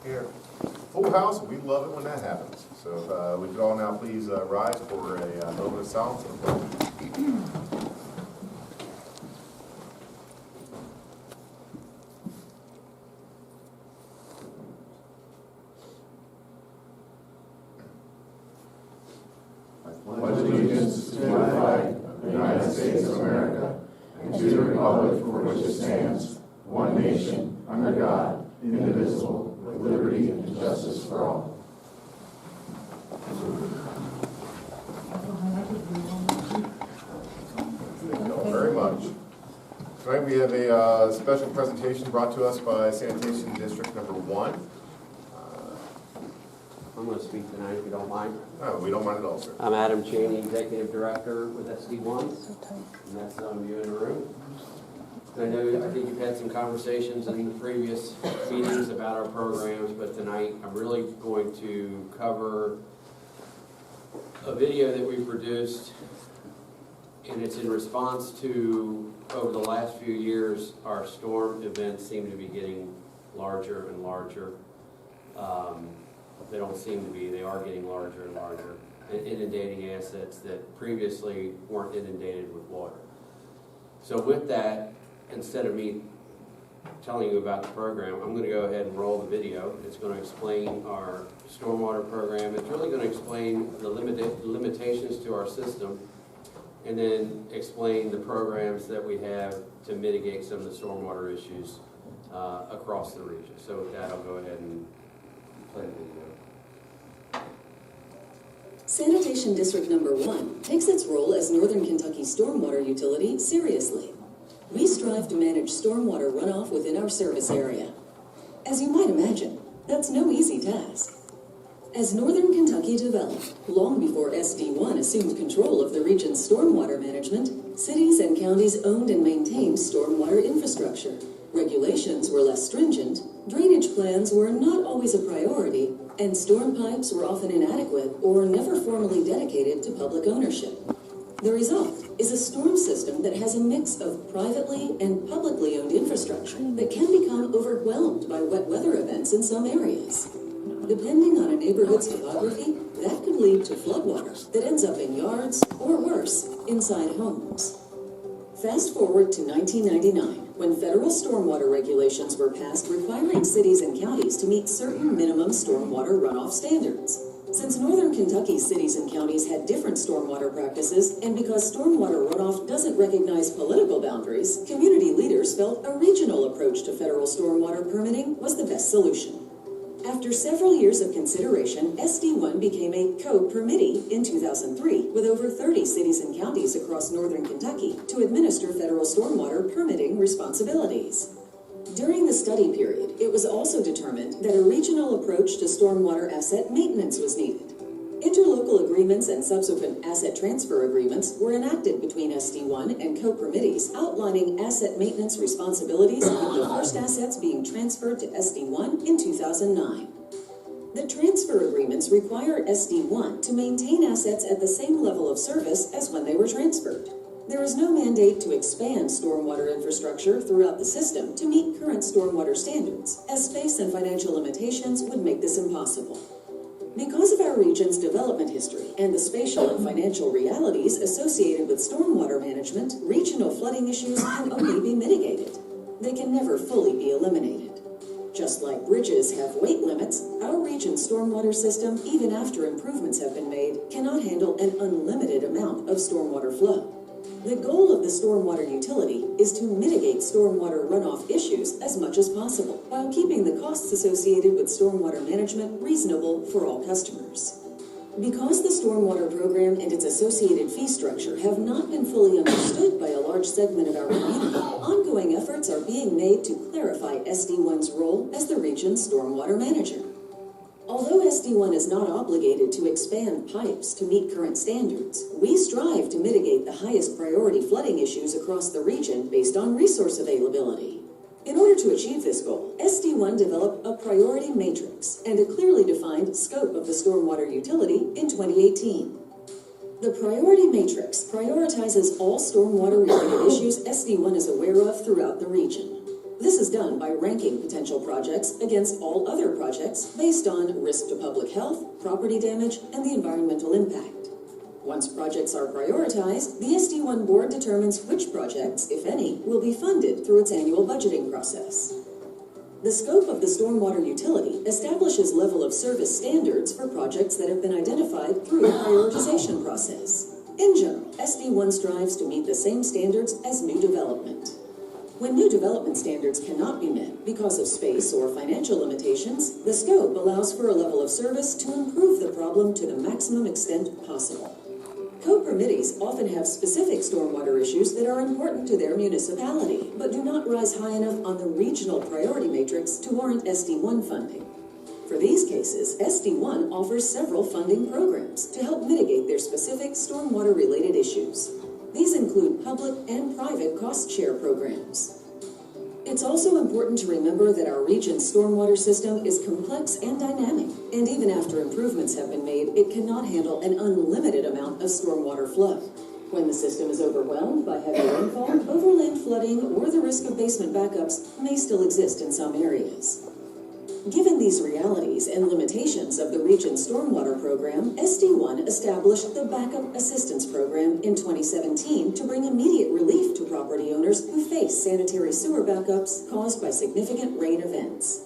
Here. Full house, we love it when that happens. So if we could all now please rise for a moment of silence and a pledge allegiance to the flag of the United States of America and to the republic for which it stands, one nation, under God, indivisible, with liberty and justice for all. Thank you all very much. Tonight we have a special presentation brought to us by Sanitation District Number 1. I'm going to speak tonight if you don't mind. No, we don't mind at all, sir. I'm Adam Cheney, Executive Director with SD1, and that's some of you in the room. I think you've had some conversations in previous meetings about our programs, but tonight I'm really going to cover a video that we produced, and it's in response to, over the last few years, our storm events seem to be getting larger and larger. They don't seem to be, they are getting larger and larger, inundating assets that previously weren't inundated with water. So with that, instead of me telling you about the program, I'm going to go ahead and roll the video. It's going to explain our stormwater program. It's really going to explain the limitations to our system, and then explain the programs that we have to mitigate some of the stormwater issues across the region. So with that, I'll go ahead and play the video. Sanitation District Number 1 takes its role as Northern Kentucky stormwater utility seriously. We strive to manage stormwater runoff within our service area. As you might imagine, that's no easy task. As Northern Kentucky developed, long before SD1 assumed control of the region's stormwater management, cities and counties owned and maintained stormwater infrastructure. Regulations were less stringent, drainage plans were not always a priority, and storm pipes were often inadequate or never formally dedicated to public ownership. The result is a storm system that has a mix of privately and publicly owned infrastructure that can become overwhelmed by wet weather events in some areas. Depending on a neighborhood's topography, that could lead to floodwater that ends up in yards, or worse, inside homes. Fast forward to 1999, when federal stormwater regulations were passed requiring cities and counties to meet certain minimum stormwater runoff standards. Since Northern Kentucky's cities and counties had different stormwater practices, and because stormwater runoff doesn't recognize political boundaries, community leaders felt a regional approach to federal stormwater permitting was the best solution. After several years of consideration, SD1 became a co-permittee in 2003 with over 30 cities and counties across Northern Kentucky to administer federal stormwater permitting responsibilities. During the study period, it was also determined that a regional approach to stormwater asset maintenance was needed. Interlocal agreements and subsequent asset transfer agreements were enacted between SD1 and co-permittees outlining asset maintenance responsibilities, with the first assets being transferred to SD1 in 2009. The transfer agreements require SD1 to maintain assets at the same level of service as when they were transferred. There is no mandate to expand stormwater infrastructure throughout the system to meet current stormwater standards, as space and financial limitations would make this impossible. Because of our region's development history and the spatial and financial realities associated with stormwater management, regional flooding issues can only be mitigated. They can never fully be eliminated. Just like bridges have weight limits, our region's stormwater system, even after improvements have been made, cannot handle an unlimited amount of stormwater flow. The goal of the stormwater utility is to mitigate stormwater runoff issues as much as possible, while keeping the costs associated with stormwater management reasonable for all customers. Because the stormwater program and its associated fee structure have not been fully understood by a large segment of our community, ongoing efforts are being made to clarify SD1's role as the region's stormwater manager. Although SD1 is not obligated to expand pipes to meet current standards, we strive to mitigate the highest priority flooding issues across the region based on resource availability. In order to achieve this goal, SD1 developed a priority matrix and a clearly defined scope of the stormwater utility in 2018. The priority matrix prioritizes all stormwater-related issues SD1 is aware of throughout the region. This is done by ranking potential projects against all other projects based on risk to public health, property damage, and the environmental impact. Once projects are prioritized, the SD1 board determines which projects, if any, will be funded through its annual budgeting process. The scope of the stormwater utility establishes level of service standards for projects that have been identified through the prioritization process. In general, SD1 strives to meet the same standards as new development. When new development standards cannot be met because of space or financial limitations, the scope allows for a level of service to improve the problem to the maximum extent possible. Co-permittees often have specific stormwater issues that are important to their municipality, but do not rise high enough on the regional priority matrix to warrant SD1 funding. For these cases, SD1 offers several funding programs to help mitigate their specific stormwater-related issues. These include public and private cost-share programs. It's also important to remember that our region's stormwater system is complex and dynamic, and even after improvements have been made, it cannot handle an unlimited amount of stormwater flow. When the system is overwhelmed by heavy rainfall, overland flooding, or the risk of basement backups may still exist in some areas. Given these realities and limitations of the region's stormwater program, SD1 established the Backup Assistance Program in 2017 to bring immediate relief to property owners who face sanitary sewer backups caused by significant rain events.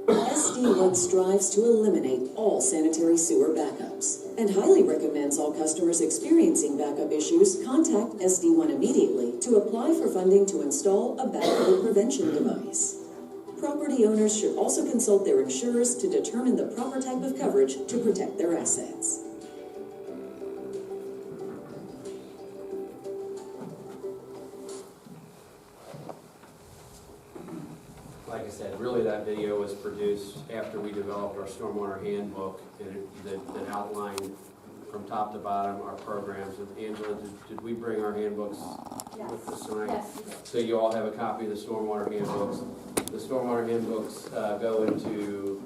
SD1 strives to eliminate all sanitary sewer backups and highly recommends all customers experiencing backup issues contact SD1 immediately to apply for funding to install a backflow prevention device. Property owners should also consult their insurers to determine the proper type of coverage to protect their assets. Like I said, really that video was produced after we developed our stormwater handbook that outlined from top to bottom our programs. And Angela, did we bring our handbooks with us tonight? Yes. So you all have a copy of the stormwater handbooks. The stormwater handbooks go into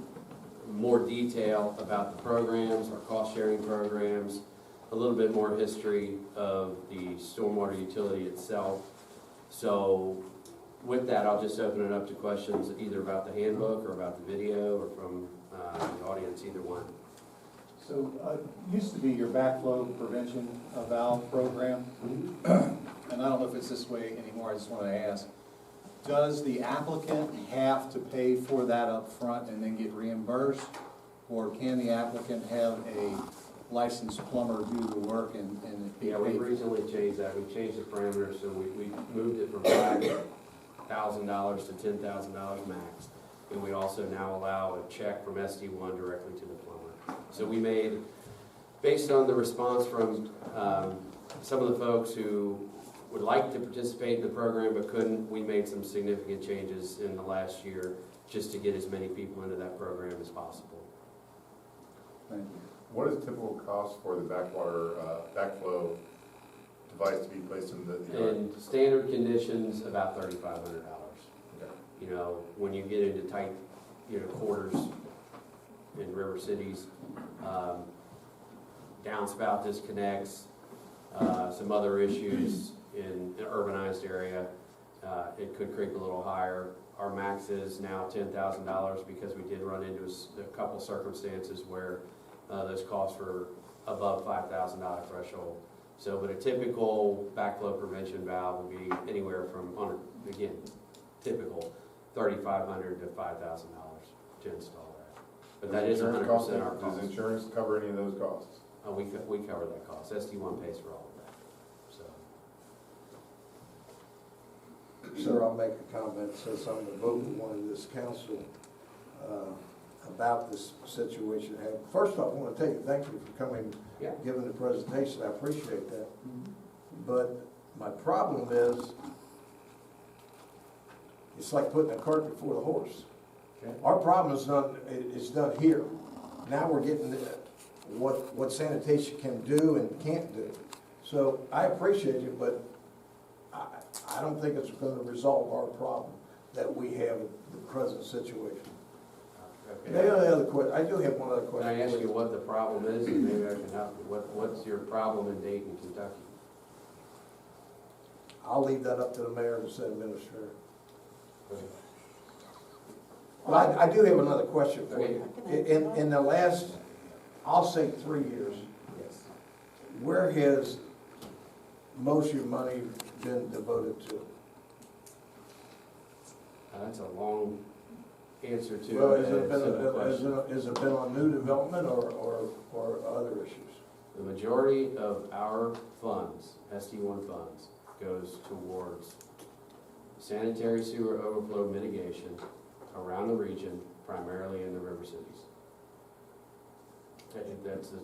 more detail about the programs, our cost-sharing programs, a little bit more history of the stormwater utility itself. So with that, I'll just open it up to questions either about the handbook or about the video or from the audience, either one. So, used to be your backflow prevention valve program, and I don't know if it's this way anymore, I just want to ask, does the applicant have to pay for that up front and then get reimbursed? Or can the applicant have a licensed plumber do the work and it be Yeah, we paid? recently changed that. We changed the parameters, so we moved it from $5,000 to $10,000 max. And we also now allow a check from SD1 directly to the plumber. So we made, based on the response from some of the folks who would like to participate in the program but couldn't, we made some significant changes in the last year just to get as many people into that program as possible. Thank you. What is the typical cost for the backflow device to be placed in the yard? In standard conditions, about $3,500. Okay. You know, when you get into tight, quarters in river cities, downspout disconnects, some other issues in an urbanized area, it could creep a little higher. Our max is now $10,000 because we did run into a couple circumstances where those costs were above $5,000 threshold. So, but a typical backflow prevention valve would be anywhere from, again, typical $3,500 to $5,000 to install that. But that is 100% our cost. Does insurance cover any of those costs? We cover that cost. SD1 pays for all of that. So. Sir, I'll make a comment since I'm the vocal one in this council about this situation. First off, I want to tell you, thank you for coming, Yeah. giving the presentation. I appreciate that. But my problem is, it's like putting a cart before the horse. Okay. Our problem is done here. Now we're getting what sanitation can do and can't do. So I appreciate you, but I don't think it's going to resolve our problem that we have in the present situation. Okay. I do have one other Can question. I ask you what the problem is, and maybe I can help you? What's your problem in Dayton, Kentucky? I'll leave that up to the mayor and the city administrator. Well, I do have another question for you. In the last, I'll say 3 years, Yes. where has most of your money been devoted to? That's a long answer to Well, a simple question. has it been on new development or other issues? The majority of our funds, SD1 funds, goes towards sanitary sewer overflow mitigation around the region, primarily in the river cities.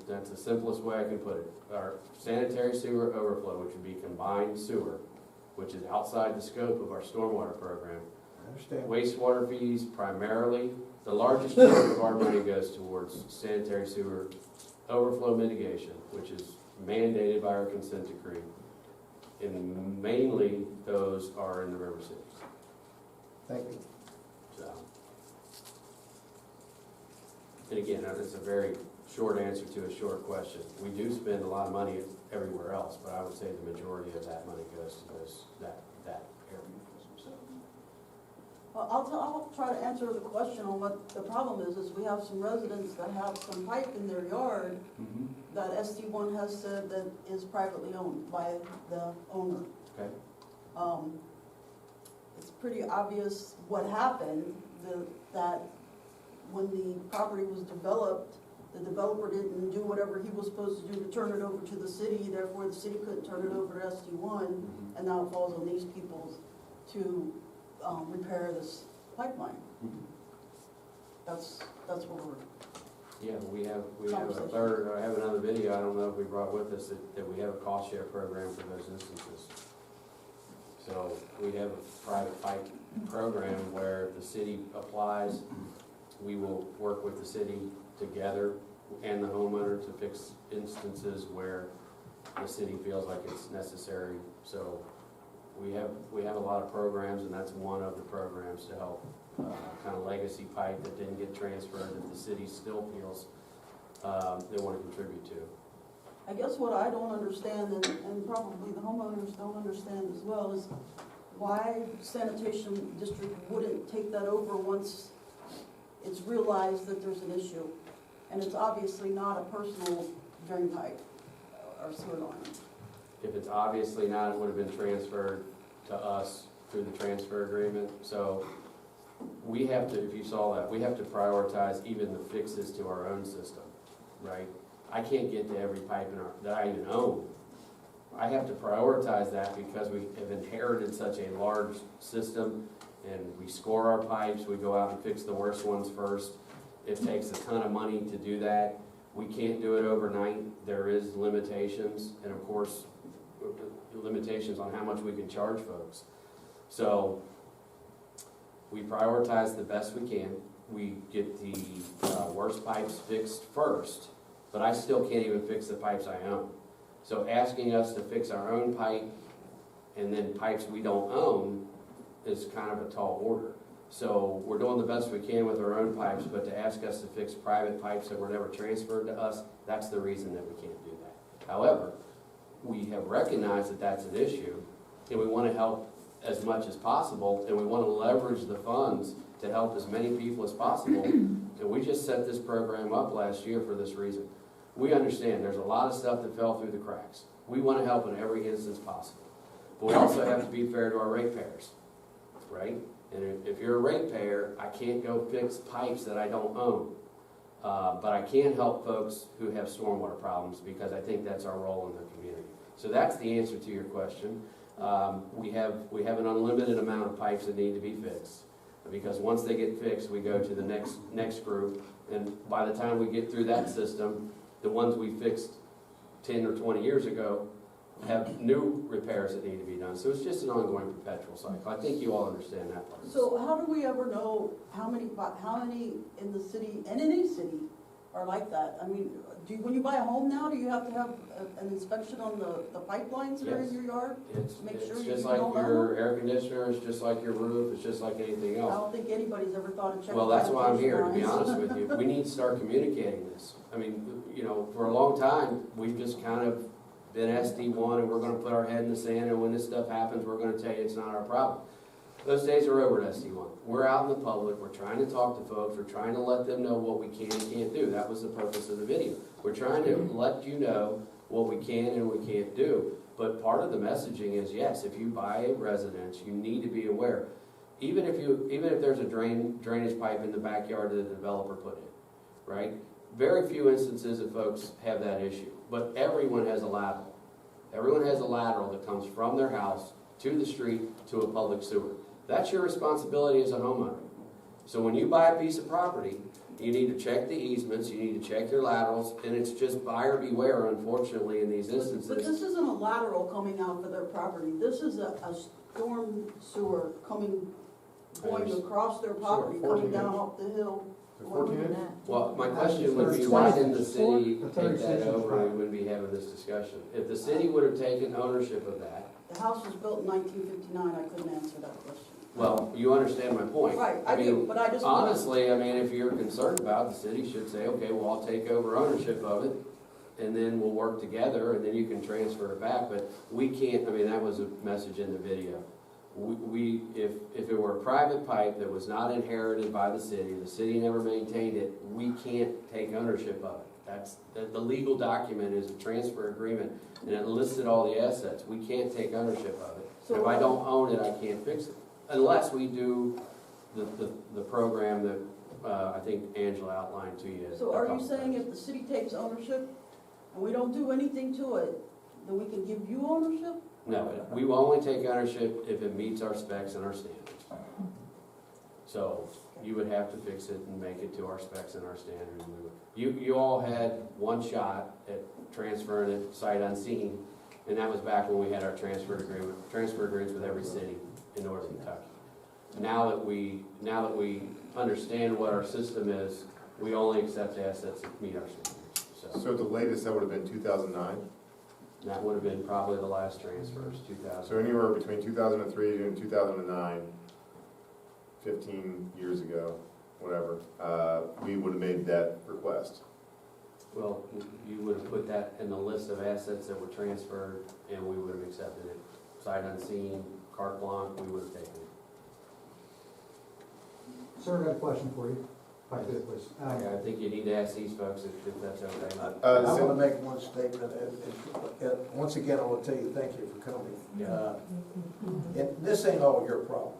That's the simplest way I can put it. Our sanitary sewer overflow, which would be combined sewer, which is outside the scope of our stormwater program. I understand. Wastewater fees primarily, the largest chunk of our money goes towards sanitary sewer overflow mitigation, which is mandated by our consent decree. And mainly, those are in the river cities. Thank you. So, and again, it's a very short answer to a short question. We do spend a lot of money everywhere else, but I would say the majority of that money goes to that area. Well, I'll try to answer the question on what the problem is we have some residents that have some pipe in their yard that SD1 has said that is privately owned by the owner. Okay. It's pretty obvious what happened, that when the property was developed, the developer didn't do whatever he was supposed to do to turn it over to the city, therefore the city couldn't turn it over to SD1, and now it falls on these people to repair this pipeline. That's what we're. Yeah, we have a third, I have another video, I don't know if we brought with us, that we have a cost share program for those instances. So we have a private pipe program where the city applies, we will work with the city together and the homeowner to fix instances where the city feels like it's necessary. So we have a lot of programs, and that's one of the programs to help kind of legacy pipe that didn't get transferred that the city still feels they want to contribute to. I guess what I don't understand, and probably the homeowners don't understand as well, is why sanitation district wouldn't take that over once it's realized that there's an issue. And it's obviously not a personal drain pipe or sewer line. If it's obviously not, it would have been transferred to us through the transfer agreement. So we have to, if you saw that, we have to prioritize even the fixes to our own system, right? I can't get to every pipe that I even own. I have to prioritize that because we have inherited such a large system, and we score our pipes, we go out and fix the worst ones first. It takes a ton of money to do that. We can't do it overnight. There is limitations, and of course, limitations on how much we can charge folks. So we prioritize the best we can. We get the worst pipes fixed first, but I still can't even fix the pipes I own. So asking us to fix our own pipe and then pipes we don't own is kind of a tall order. So we're doing the best we can with our own pipes, but to ask us to fix private pipes that were never transferred to us, that's the reason that we can't do that. However, we have recognized that that's an issue, and we want to help as much as possible, and we want to leverage the funds to help as many people as possible. And we just set this program up last year for this reason. We understand there's a lot of stuff that fell through the cracks. We want to help in every instance possible. But we also have to be fair to our ratepayers, right? And if you're a ratepayer, I can't go fix pipes that I don't own. But I can help folks who have stormwater problems because I think that's our role in the community. So that's the answer to your question. We have an unlimited amount of pipes that need to be fixed. Because once they get fixed, we go to the next group. And by the time we get through that system, the ones we fixed 10 or 20 years ago have new repairs that need to be done. So it's just an ongoing perpetual cycle. I think you all understand that part. So how do we ever know how many in the city, and in any city, are like that? I mean, when you buy a home now, do you have to have an inspection on the pipelines that are in your yard? It's Make sure just you like don't your know? air conditioner, it's just like your roof, it's just like anything I else. don't think anybody's ever thought of checking. Well, that's why I'm here, to be sanitation honest lines. with you. We need to start communicating this. I mean, you know, for a long time, we've just kind of been SD1 and we're gonna put our head in the sand, and when this stuff happens, we're gonna tell you it's not our problem. Those days are over at SD1. We're out in the public, we're trying to talk to folks, we're trying to let them know what we can and can't do. That was the purpose of the video. We're trying to let you know what we can and we can't do. But part of the messaging is, yes, if you buy a residence, you need to be aware. Even if there's a drainage pipe in the backyard that the developer put in, right? Very few instances of folks have that issue, but everyone has a lateral. Everyone has a lateral that comes from their house to the street to a public sewer. That's your responsibility as a homeowner. So when you buy a piece of property, you need to check the easements, you need to check your laterals, and it's just buyer beware, unfortunately, in these instances. But this isn't a lateral coming out for their property. This is a storm sewer going across their property, coming down up the hill. The 14 inch? Well, my question would be, why didn't the city take that over, we wouldn't be having this discussion? If the city would have taken ownership of that, The house was built in 1959, I couldn't answer that question. well, you understand my point. Right, I do, mean, but I just. honestly, I mean, if you're concerned about it, the city should say, okay, well, I'll take over ownership of it, and then we'll work together, and then you can transfer it back, but we can't, I mean, that was a message in the video. If it were a private pipe that was not inherited by the city never maintained it, we can't take ownership of it. That's, the legal document is a transfer agreement, and it listed all the assets. We can't take ownership of it. So If I don't own it, I can't fix it, unless we do the program that, I think Angela outlined to you. So are you saying if the city takes ownership and we don't do anything to it, then we can give you ownership? No, we will only take ownership if it meets our specs and our standards. So you would have to fix it and make it to our specs and our standards. You all had one shot at transferring it sight unseen, and that was back when we had our transfer agreements with every city in northern Kentucky. Now that we understand what our system is, we only accept assets that meet our standards. So the latest, that would have been 2009? That would have been probably the last transfers, 2000. So anywhere between 2003 and 2009, 15 years ago, whatever, we would have made that request. Well, you would have put that in the list of assets that were transferred, and we would have accepted it. Sight unseen, carte blanche, we would have taken it. Sir, I got a question for you. If I could, please. I think you need to ask these folks if that's okay. I want to make one statement, and once again, I want to tell you, thank you for coming. And this ain't all your problem.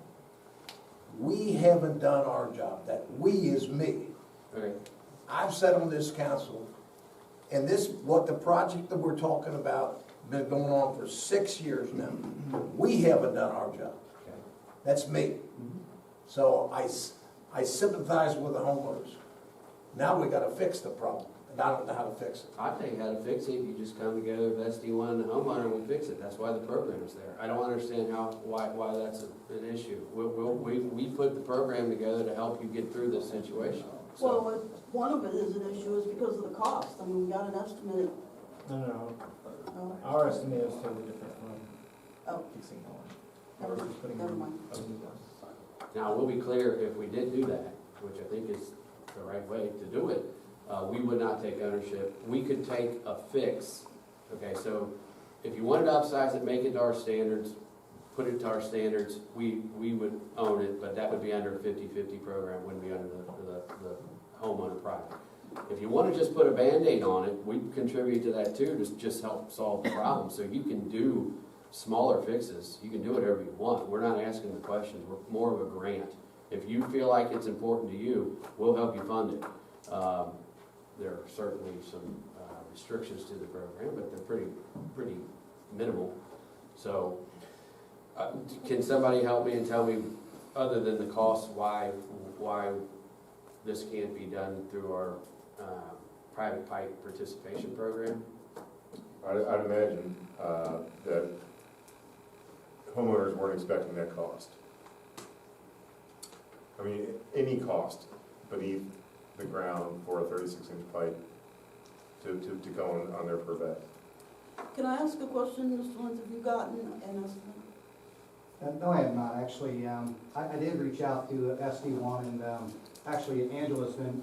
We haven't done our job, that we is me. Okay. I've sat on this council, and what the project that we're talking about, been going on for 6 years now. We haven't done our job. Okay. That's me. So I sympathize with the homeowners. Now we gotta fix the problem, and I don't know how to fix it. I'll tell you how to fix it. You just come together with SD1 and the homeowner and we fix it. That's why the program is there. I don't understand why that's an issue. We put the program together to help you get through this situation. So, Well, one of it is an issue is because of the cost. I mean, we got an estimate. No, Oh, our estimate is totally different from Oh, fixing one. never We're just putting never in mind. a new one. now, we'll be clear, if we did do that, which I think is the right way to do it, we would not take ownership. We could take a fix, okay, so if you wanted to upsize it, make it to our standards, put it to our standards, we would own it, but that would be under a 50-50 program, wouldn't be under the homeowner project. If you want to just put a Band-Aid on it, we contribute to that too, to just help solve the problem. So you can do smaller fixes, you can do whatever you want. We're not asking the questions, we're more of a grant. If you feel like it's important to you, we'll help you fund it. There are certainly some restrictions to the program, but they're pretty minimal. So, can somebody help me and tell me, other than the cost, why this can't be done through our private pipe participation program? I'd imagine that homeowners weren't expecting that cost. I mean, any cost beneath the ground for a 36-inch pipe to go on their purvey. Can I ask a question, Mr. Lentz? Have you gotten an estimate? No, I have not, actually. I did reach out to SD1, and actually Angela's been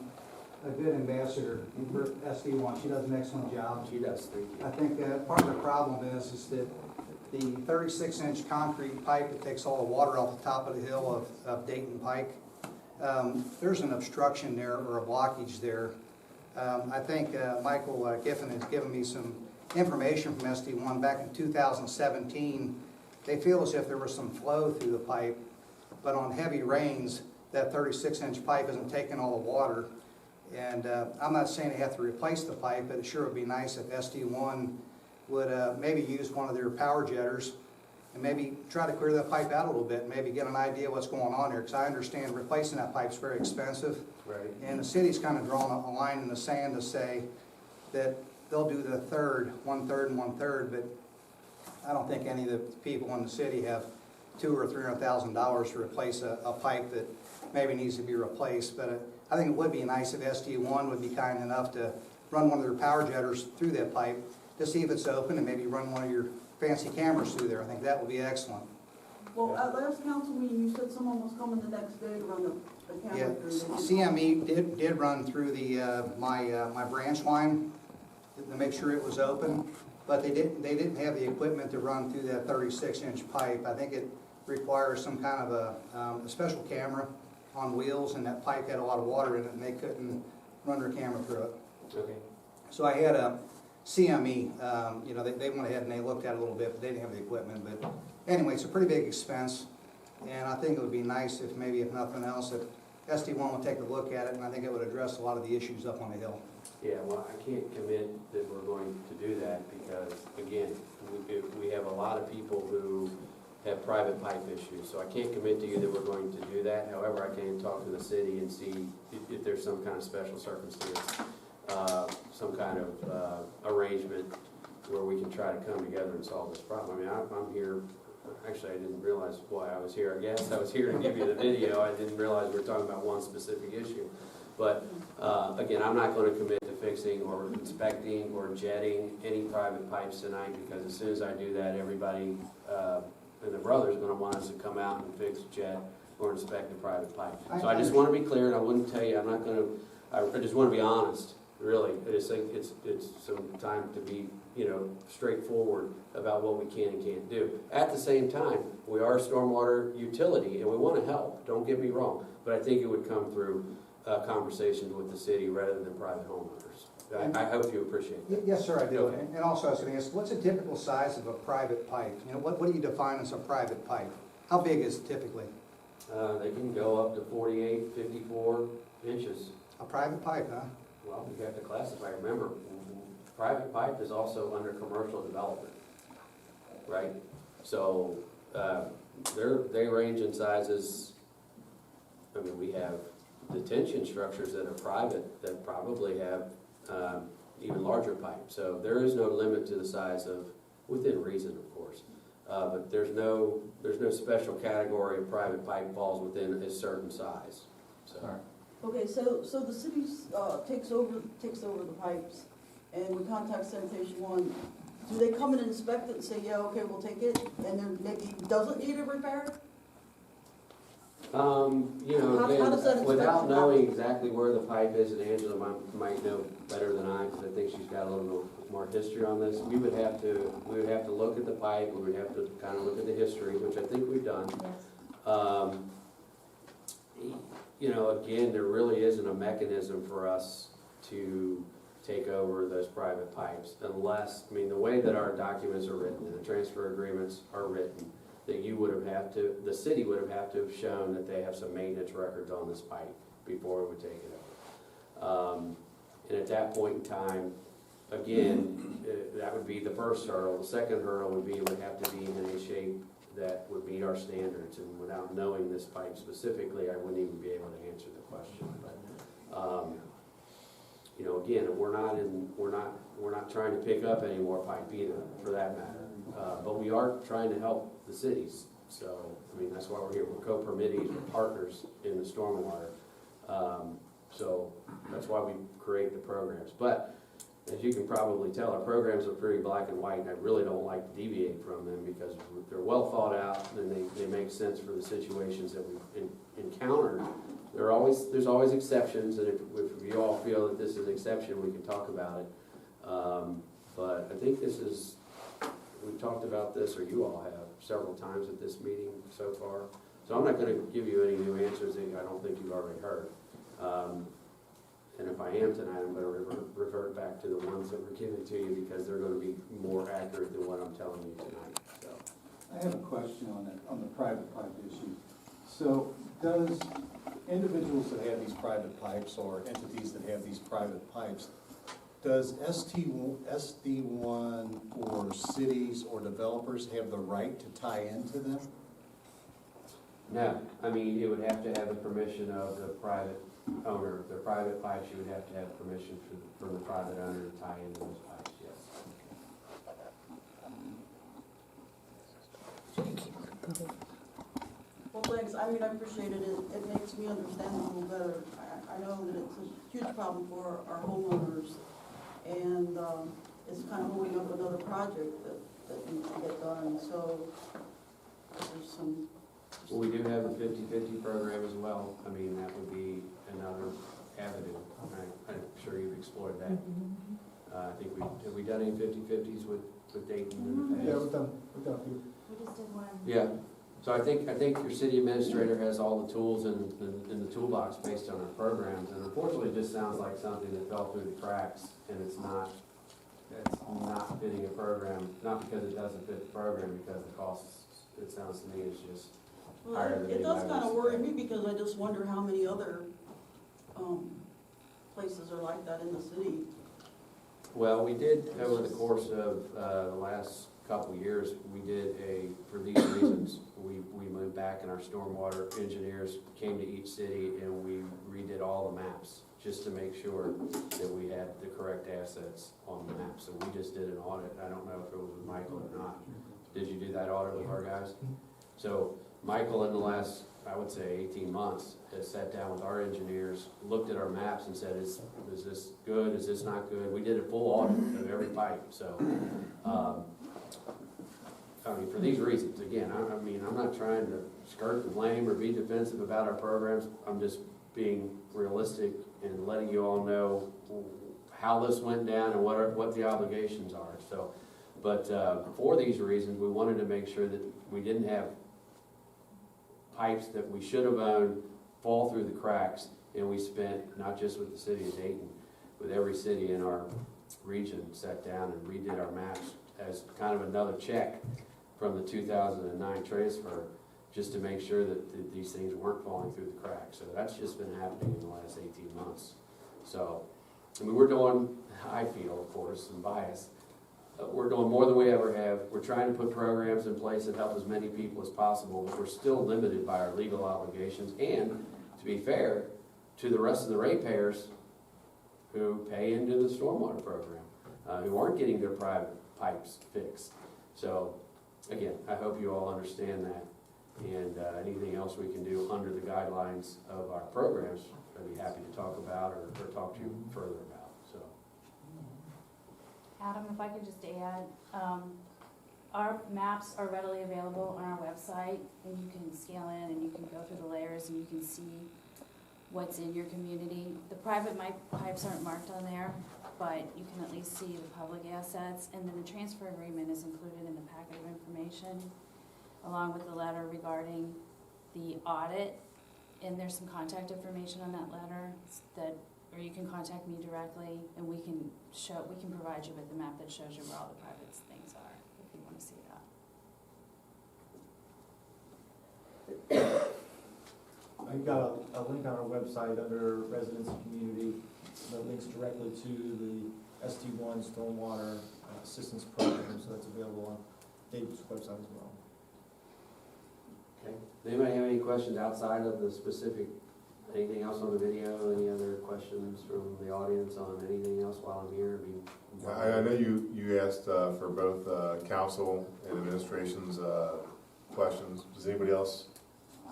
a good ambassador for SD1. She does an excellent job. She does, thank you. I think part of the problem is that the 36-inch concrete pipe that takes all the water off the top of the hill of Dayton Pike. There's an obstruction there or a blockage there. I think Michael Giffen has given me some information from SD1 back in 2017. They feel as if there was some flow through the pipe, but on heavy rains, that 36-inch pipe isn't taking all the water. And I'm not saying they have to replace the pipe, but it sure would be nice if SD1 would maybe use one of their power jetters and maybe try to clear that pipe out a little bit, and maybe get an idea what's going on there, because I understand replacing that pipe's very expensive. Right. And the city's kind of drawn a line in the sand to say that they'll do the third, 1/3 and 1/3, but I don't think any of the people in the city have $200,000 or $300,000 to replace a pipe that maybe needs to be replaced. But I think it would be nice if SD1 would be kind enough to run one of their power jetters through that pipe to see if it's open, and maybe run one of your fancy cameras through there. I think that would be excellent. Well, at last council meeting, you said someone was coming the next day to run the Yeah, camera through. CME did run through the my branch line to make sure it was open, but they didn't have the equipment to run through that 36-inch pipe. I think it requires some kind of a special camera on wheels, and that pipe had a lot of water in it, and they couldn't run their camera through it. Okay. So I had a CME, you know, they went ahead and they looked at it a little bit, but they didn't have the equipment. But anyway, it's a pretty big expense, and I think it would be nice if maybe, if nothing else, if SD1 would take a look at it, and I think it would address a lot of the issues up on the hill. Yeah, well, I can't commit that we're going to do that because, again, we have a lot of people who have private pipe issues, so I can't commit to you that we're going to do that. However, I can talk to the city and see if there's some kind of special circumstance, some kind of arrangement where we can try to come together and solve this problem. I mean, I'm here, actually I didn't realize why I was here. I guess I was here to give you the video. I didn't realize we were talking about one specific issue. But again, I'm not going to commit to fixing or inspecting or jetting any private pipes tonight, because as soon as I do that, everybody and the brother's going to want us to come out and fix, jet, or inspect the private pipe. So I just want to be clear, and I wouldn't tell you, I'm not going to, I just want to be honest, really. I just think it's some time to be, you know, straightforward about what we can and can't do. At the same time, we are a stormwater utility, and we want to help, don't get me wrong, but I think it would come through conversations with the city rather than private homeowners. I hope you appreciate that. Yes, sir, I do. Okay. And also, I was going to ask, what's a typical size of a private pipe? You know, what do you define as a private pipe? How big is it typically? They can go up to 48, 54 inches. A private pipe, huh? Well, you have to classify. Remember, private pipe is also under commercial development, right? So they range in sizes. I mean, we have detention structures that are private that probably have even larger pipe. So there is no limit to the size of, within reason, of course. But there's no special category of private pipe falls within a certain size. So. Okay, so the city takes over the pipes, and we contact Sanitation One. Do they come and inspect it and say, yeah, okay, we'll take it, and then maybe doesn't need a repair? You know, How does that again, without inspection knowing happen? exactly where the pipe is, and Angela might know better than I, because I think she's got a little more history on this. We would have to look at the pipe, we would have to kind of look at the history, which I think we've done. You know, again, there really isn't a mechanism for us to take over those private pipes unless, I mean, the way that our documents are written and the transfer agreements are written, that the city would have to have shown that they have some maintenance records on this pipe before it would take it over. And at that point in time, again, that would be the first hurdle. The second hurdle would be it would have to be in a shape that would meet our standards. And without knowing this pipe specifically, I wouldn't even be able to answer the question. But you know, again, we're not trying to pick up any more pipe either, for that matter. But we are trying to help the cities. So, I mean, that's why we're here. We're co-permittees, we're partners in the stormwater. So that's why we create the programs. But as you can probably tell, our programs are pretty black and white, and I really don't like to deviate from them because they're well thought out and they make sense for the situations that we've encountered. There's always exceptions, and if you all feel that this is an exception, we can talk about it. But I think this is we've talked about this, or you all have, several times at this meeting so far. So I'm not gonna give you any new answers that I don't think you've already heard. And if I am tonight, I'm gonna revert back to the ones that were given to you because they're gonna be more accurate than what I'm telling you tonight, so. I have a question on the private pipe issue. So does individuals that have these private pipes or entities that have these private pipes, does SD1 or cities or developers have the right to tie into them? No, I mean, it would have to have the permission of the private owner. If they're private pipes, you would have to have permission from the private owner to tie into those pipes, yes. Well, thanks, I mean, I appreciate it, it makes me understand it a little better. I know that it's a huge problem for our homeowners, and it's kind of holding up another project that needs to get done, so there's some. Well, we do have the 50/50 program as well. I mean, that would be another avenue. I'm sure you've explored that. I think have we done any 50/50s with Dayton in the past? Yeah, we've done a few. We just did one. Yeah, so I think your city administrator has all the tools in the toolbox based on our programs, and unfortunately, it just sounds like something that fell through the cracks, and it's not fitting a program, not because it doesn't fit the program, because the costs, it sounds to me, is just higher Well, than it does anybody kind of else. worry me, because I just wonder how many other places are like that in the city. Well, we did, over the course of the last couple of years, we did for these reasons, we moved back and our stormwater engineers came to each city and we redid all the maps just to make sure that we had the correct assets on the map. So we just did an audit. I don't know if it was with Michael or not. Did you do that audit with our guys? So Michael, in the last, I would say 18 months, has sat down with our engineers, looked at our maps and said, is this good, is this not good? We did a full audit of every pipe, so, I mean, for these reasons, again, I mean, I'm not trying to skirt the blame or be defensive about our programs, I'm just being realistic and letting you all know how this went down and what the obligations are, so, but for these reasons, we wanted to make sure that we didn't have pipes that we should have owned fall through the cracks, and we spent, not just with the city of Dayton, with every city in our region, sat down and redid our maps as kind of another check from the 2009 transfer, just to make sure that these things weren't falling through the cracks. So that's just been happening in the last 18 months. So, I mean, we're doing, I feel, of course, some bias, we're doing more than we ever have. We're trying to put programs in place that help as many people as possible, but we're still limited by our legal obligations and, to be fair, to the rest of the ratepayers who pay into the stormwater program, who aren't getting their private pipes fixed. So, again, I hope you all understand that. And anything else we can do under the guidelines of our programs, I'd be happy to talk about or talk to you further about. So. Adam, if I could just add, our maps are readily available on our website, and you can scale in and you can go through the layers and you can see what's in your community. The private pipes aren't marked on there, but you can at least see the public assets, and then the transfer agreement is included in the packet of information, along with the letter regarding the audit, and there's some contact information on that letter or you can contact me directly, and we can provide you with the map that shows you where all the private things are, if you want to see that. I've got a link on our website under residents and community that links directly to the SD1 stormwater assistance program, so that's available on David's website as well. Okay. Does anybody have any questions outside of the specific, anything else on the video, any other questions from the audience on anything else while I'm here? I know you asked for both council and administration's questions. Does anybody else? I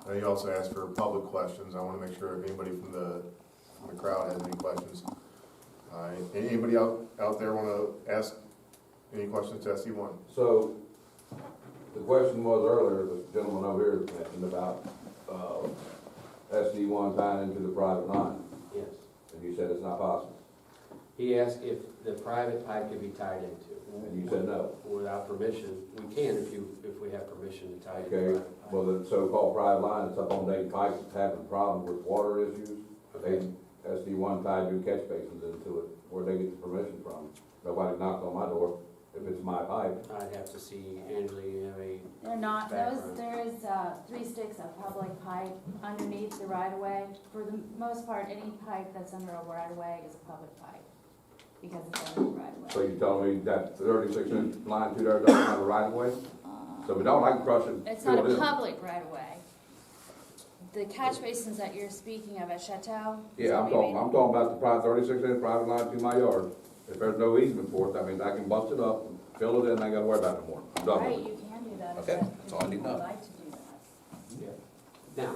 know you also asked for public questions. I want to make sure if anybody from the crowd has any questions. Anybody out there want to ask any questions to SD1? So, the question was earlier, the gentleman over here mentioned about SD1 tying into the private line, Yes. and you said it's not possible. He asked if the private pipe could be tied into. And you said no. Without permission. We can if we have permission to tie into. Okay, private pipe. well, the so-called private line that's up on Dayton Pike is having a problem with water issues. They, SD1 tied new catch basins into it, where they get the permission from. Nobody knocked on my door if it's my pipe. I'd have to see, Angela, you have a, They're not, Background. there is 3 sticks of public pipe underneath the right-of-way. For the most part, any pipe that's under a right-of-way is a public pipe, because it's under the So right-of-way. you telling me that 36-inch line through there doesn't have a right of way? So we don't like to crush it. It's fill not it a in. public right-of-way. The catch basins that you're speaking of at Chateau? is Yeah, what you mean? I'm talking about the private 36-inch private line through my yard. If there's no easement for it, that means I can bust it up, fill it in, I ain't gotta worry about it no more. I'm done Right, with it. you can do that if Okay, that- that's all I if need you to would know. like to do that. now,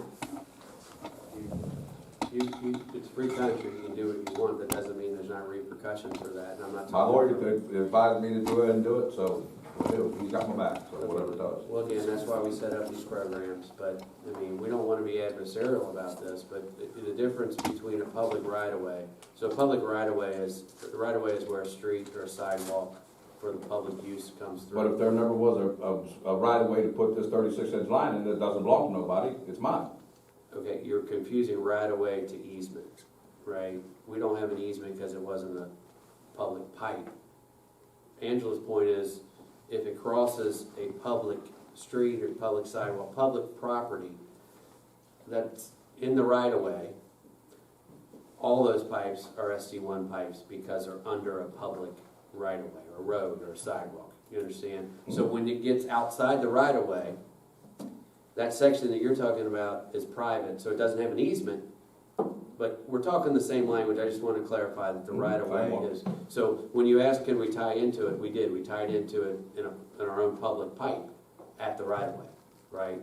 it's free country, you can do what you want, that doesn't mean there's not repercussions for that, and I'm not My talking. lawyer advised me to go ahead and do it, so we'll do it. He's got my back, so whatever it does. Well, again, that's why we set up these programs, but, I mean, we don't wanna be adversarial about this, but the difference between a public right-of-way, so a public right-of-way is, the right-of-way is where a street or a sidewalk for the public use comes through. But if there never was a right of way to put this 36-inch line in that doesn't belong to nobody, it's mine. Okay, you're confusing right-of-way to easement, right? We don't have an easement because it wasn't a public pipe. Angela's point is, if it crosses a public street or public sidewalk, public property that's in the right-of-way, all those pipes are SD1 pipes because they're under a public right-of-way, or road, or sidewalk, you understand? So when it gets outside the right-of-way, that section that you're talking about is private, so it doesn't have an easement, but we're talking the same language. I just want to clarify that the right-of-way is, so when you ask, can we tie into it, we did. We tied into it in our own public pipe at the right-of-way, right?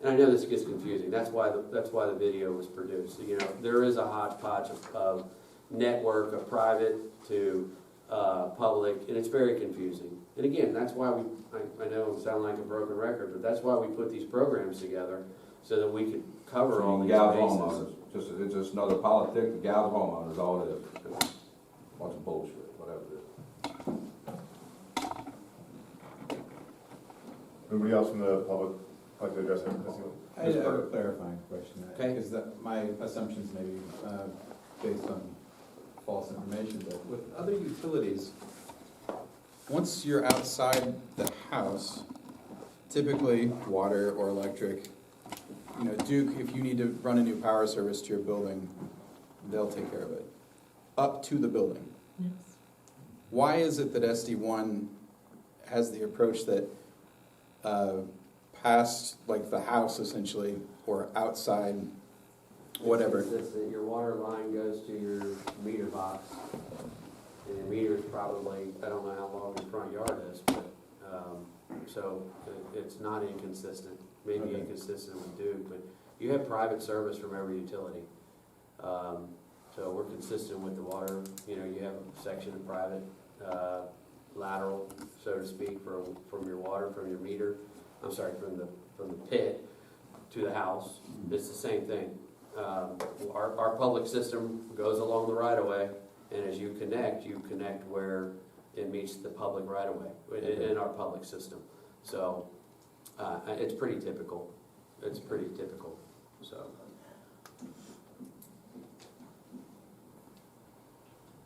And I know this gets confusing. That's why the video was produced. So, you know, there is a hodgepodge of network, of private to public, and it's very confusing. And again, that's why I know I sound like a broken record, but that's why we put these programs together, so that we could cover all these Gouge bases. homeowners. It's just another politic to gouge homeowners, all it is. Bunch of bullshit, whatever it is. Anybody else from the public like to address it? I have a clarifying question. Okay. Because my assumptions may be based on false information, but with other utilities, once you're outside the house, typically water or electric, you know, Duke, if you need to run a new power service to your building, they'll take care of it. Up to the building. Yes. Why is it that SD1 has the approach that past, like the house essentially, or outside, whatever? It's consistent. Your water line goes to your meter box, and your meter is probably, I don't know how long your front yard is, but, so it's not inconsistent. Maybe Okay. inconsistent with Duke, but you have private service from every utility. So we're consistent with the water, you know, you have a section of private, lateral, so to speak, from your water, from your meter, I'm sorry, from the pit to the house. It's the same thing. Our public system goes along the right-of-way, and as you connect where it meets the public right-of-way in our public system. So, it's pretty typical. It's pretty typical, so.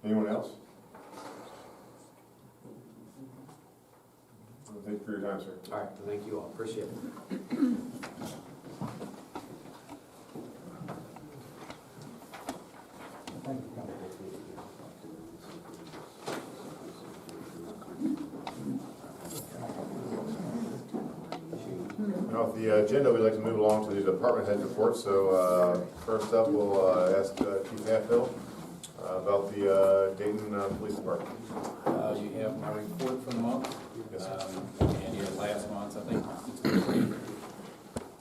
Anyone else? Thank you for your time, sir. All right, thank you all, appreciate it. And off the agenda, we'd like to move along to the department head report. So first up, we'll ask Chief Hatfield about the Dayton Police Department. You have my report for the month. Yes, sir. And your last month, I think it's been pretty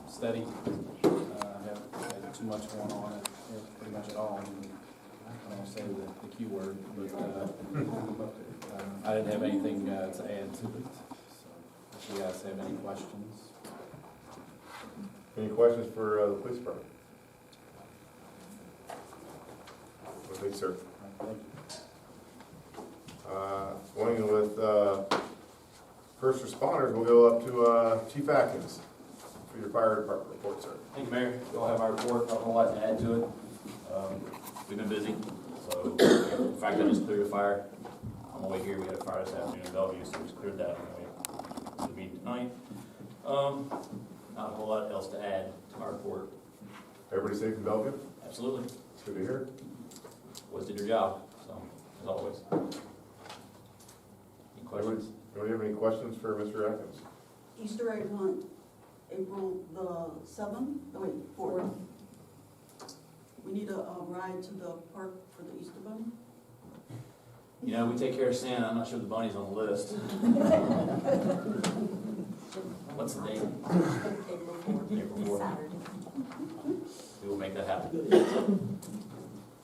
steady. I haven't had too much going on, pretty much at all. I don't say the Q word, but I didn't have anything to add to it. So if you guys have any questions. Any questions for the police department? Well, thanks, sir. Thank you. Going with first responders, we'll go up to Chief Atkins for your fire department report, sir. Thank you, Mayor. You all have our report, not a whole lot to add to it. We've been busy, so in fact, I just cleared a fire. On the way here, we had a fire this afternoon in Bellevue, so we just cleared that on the way to the meeting tonight. Not a whole lot else to add to my report. Everybody safe in Bellevue? Absolutely. It's good to hear. Always did your job, so, as always. Any questions? Anybody have any questions for Mr. Atkins? Easter egg hunt, April the 7th, no wait, 4th. We need a ride to the park for the Easter Bunny. You know, we take care of Santa. I'm not sure the bunny's on the list. What's the date? April 4th. April 4th. Saturday. We will make that happen. Thank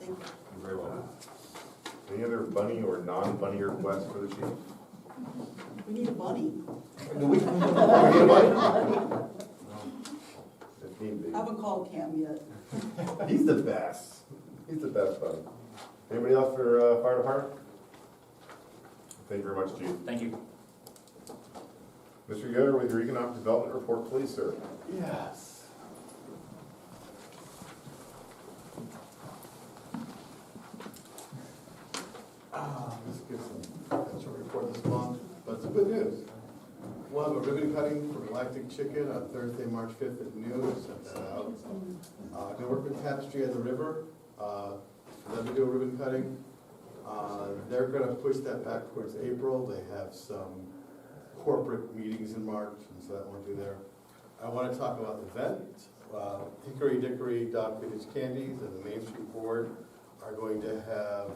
you. You're very welcome. Any other bunny or non-bunny requests for the chief? We need a bunny. Do we? Need a bunny? If need be. I haven't called Cam yet. He's the best. He's the best bunny. Anybody else for fire department? Thank you very much, Chief. Thank you. Mr. Yoder, with your economic development report, please, sir. Yes. Let's get some financial report this month, but some good news. We'll have a ribbon cutting for Galactic Chicken on Thursday, March 5th at noon. Sent that out. Gonna work with Tapestry at the River, for them to do a ribbon cutting. They're gonna push that back towards April. They have some corporate meetings in March, and so that won't do there. I want to talk about the event. Hickory Dickory Dog Vintage Candies and the Main Street Board are going to have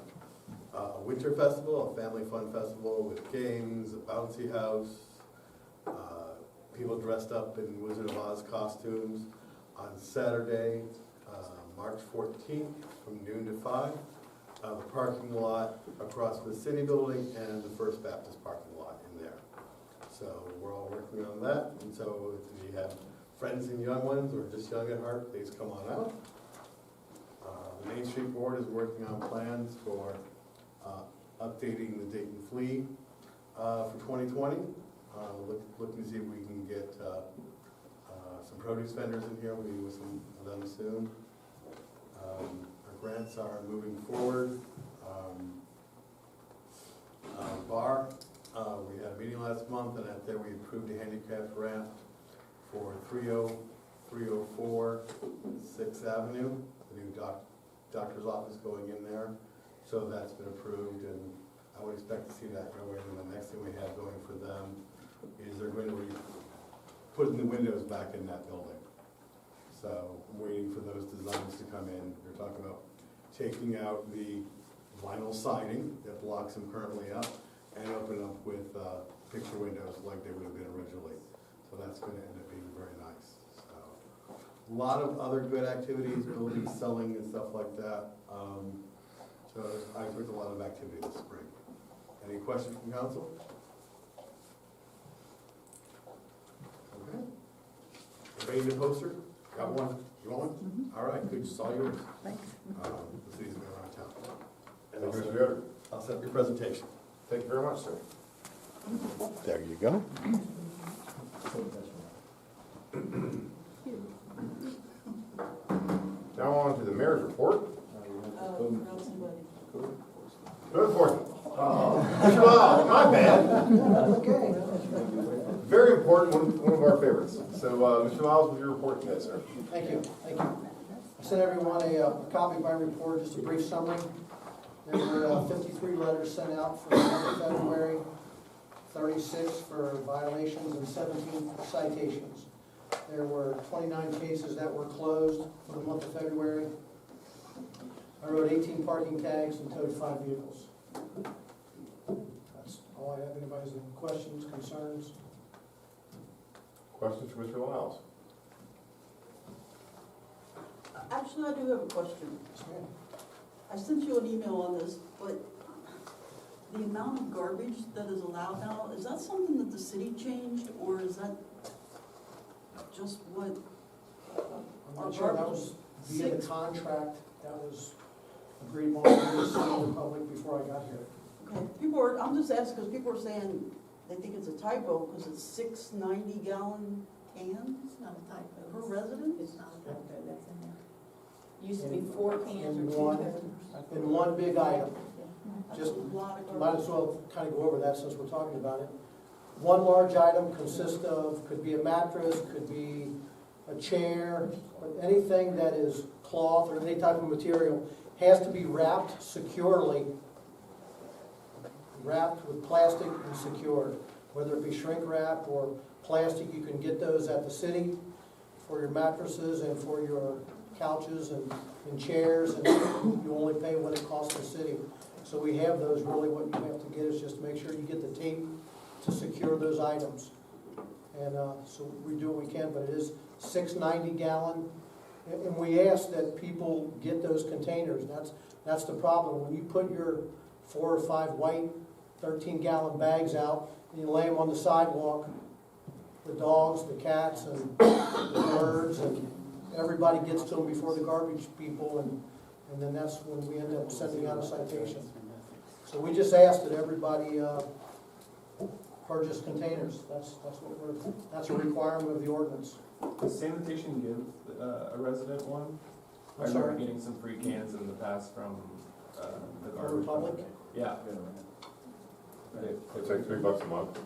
a winter festival, a family fun festival with games, a bouncy house, people dressed up in Wizard of Oz costumes on Saturday, March 14th from noon to 5. The parking lot across from the city building and the First Baptist parking lot in there. So we're all working on that, and so if you have friends and young ones or just young at heart, please come on out. The Main Street Board is working on plans for updating the Dayton Flea for 2020. Looking to see if we can get some produce vendors in here. We'll meet with some of them soon. Our grants are moving forward. Bar, we had a meeting last month, and at there we approved a handicap ramp for 304 6th Avenue, the new doctor's office going in there. So that's been approved, and I would expect to see that go in. And the next thing we have going for them is they're going to be putting the windows back in that building. So I'm waiting for those designs to come in. They're talking about taking out the vinyl siding that blocks them currently up and open up with picture windows like they would have been originally. So that's going to end up being very nice. So a lot of other good activities, building, selling, and stuff like that. So I expect a lot of activity this spring. Any questions from council? Okay. Ready to poster? Got one? You want one? Mm-hmm. All right, good, it's all yours. Thanks. The city's been around town. Thank you, Mr. Yoder. I'll set up your presentation. Thank you very much, sir. There you go. Now on to the mayor's report. Forgot somebody. Code enforcement. Mr. Lau, my bad. Okay. Very important, one of our favorites. So, Mr. Lyles, with your report today, sir. Thank you. I sent everyone a copy of my report, just a brief summary. There were 53 letters sent out for the month of February, 36 for violations and 17 for citations. There were 29 cases that were closed for the month of February. I wrote 18 parking tags and towed 5 vehicles. That's all I have. Anybody's any questions, concerns? Questions for Mr. Lyles? Actually, I do have a question. Yes, ma'am. I sent you an email on this, but the amount of garbage that is allowed now, is that something that the city changed, or is that just what? I'm Our not sure, that garbage was via the six- contract that was agreed upon with the city and the public before I got here. Okay, I'm just asking because people are saying they think it's a typo because it's 6 90-gallon cans It's not a typo. per resident? It's not a typo, that's in there. Used to be 4 cans And or 2 one- cans. In one big item. That's Just a lot of Might as well kind of go over that since we're talking about it. One large item consists of, could be a mattress, could be a chair, but anything that is cloth or any type of material has to be wrapped securely, wrapped with plastic and secured. Whether it be shrink wrap or plastic, you can get those at the city for your mattresses and for your couches and chairs, and you only pay what it costs the city. So we have those. Really what you have to get is just make sure you get the tape to secure those items. And so we do what we can, but it is 6 90-gallon. And we ask that people get those containers. That's the problem. When you put your 4 or 5 white 13-gallon bags out and you lay them on the sidewalk, the dogs, the cats, and the birds, and everybody gets to them before the garbage people, and then that's when we end up sending out a citation. So we just ask that everybody purchase containers. That's a requirement of the ordinance. Does sanitation give a resident one? I I'm remember sorry? getting some free cans in the past from the From garbage. Republic? Yeah. It's like $3 a month.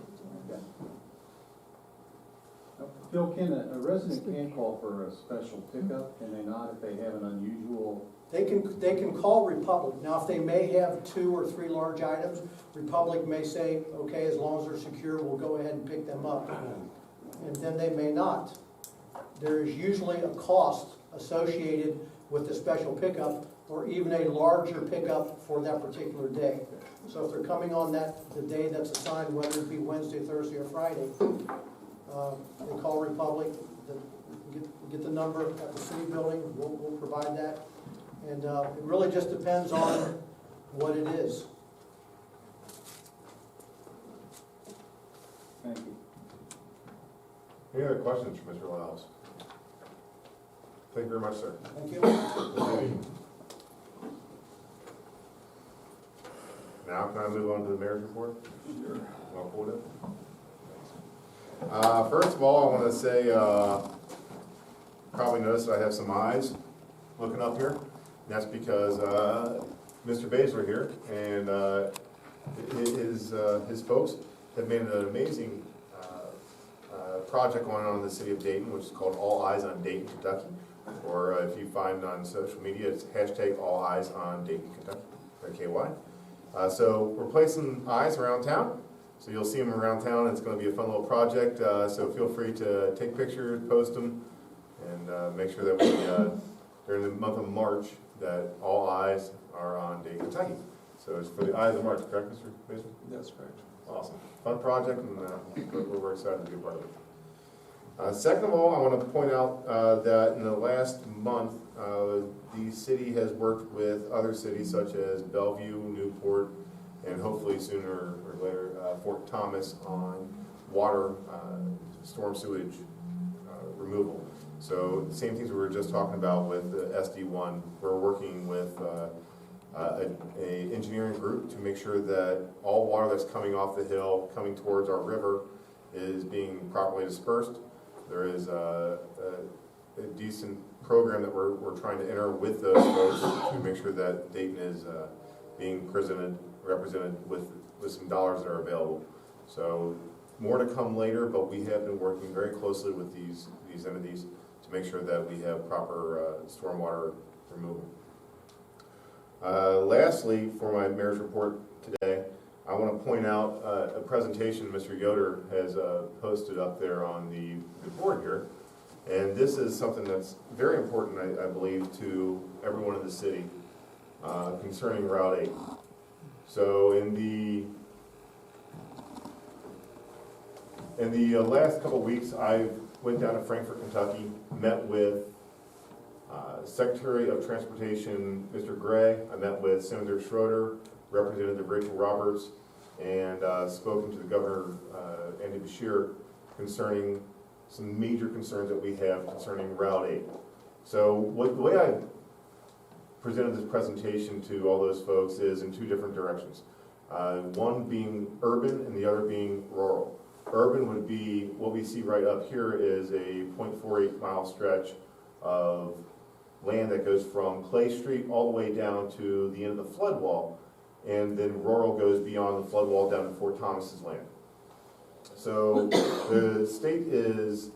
Phil, can a resident can call for a special pickup, can they not, if they have an unusual? They can call Republic. Now, if they may have 2 or 3 large items, Republic may say, okay, as long as they're secure, we'll go ahead and pick them up. And then they may not. There is usually a cost associated with the special pickup or even a larger pickup for that particular day. So if they're coming on the day that's assigned, whether it be Wednesday, Thursday, or Friday, they call Republic, get the number at the city building, we'll provide that. And it really just depends on what it is. Thank you. Any other questions for Mr. Lyles? Thank you very much, sir. Thank you. Now can I move on to the mayor's report? Sure. Well, hold it. First of all, I want to say, probably noticed that I have some eyes looking up here. And that's because Mr. Baszler here and his folks have made an amazing project going on in the city of Dayton, which is called All Eyes on Dayton, Kentucky. Or if you find on social media, it's hashtag All Eyes on Dayton, Kentucky, or KY. So we're placing eyes around town. So you'll see them around town. It's going to be a fun little project. So feel free to take pictures, post them, and make sure that we, during the month of March, that all eyes are on Dayton, Kentucky. So it's for the eyes of March, correct, Mr. Mason? That's correct. Awesome. Fun project, and we're excited to be a part of it. Second of all, I want to point out that in the last month, the city has worked with other cities such as Bellevue, Newport, and hopefully sooner or later Fort Thomas on water, storm sewage removal. So the same things we were just talking about with the SD1, we're working with a engineering group to make sure that all water that's coming off the hill, coming towards our river, is being properly dispersed. There is a decent program that we're trying to enter with those folks to make sure that Dayton is being represented with some dollars that are available. So more to come later, but we have been working very closely with these entities to make sure that we have proper stormwater removal. Lastly, for my mayor's report today, I want to point out a presentation Mr. Yoder has posted up there on the board here. And this is something that's very important, I believe, to everyone in the city concerning Route 8. So in the last couple of weeks, I went down to Frankfort, Kentucky, met with Secretary of Transportation, Mr. Gray. I met with Senator Schroeder, Representative Rachel Roberts, and spoken to the Governor, Andy Beshear, concerning some major concerns that we have concerning Route 8. So the way I presented this presentation to all those folks is in 2 different directions. One being urban and the other being rural. Urban would be, what we see right up here is a 0.48 mile stretch of land that goes from Clay Street all the way down to the end of the flood wall, and then rural goes beyond the flood wall down to Fort Thomas's land. So the state is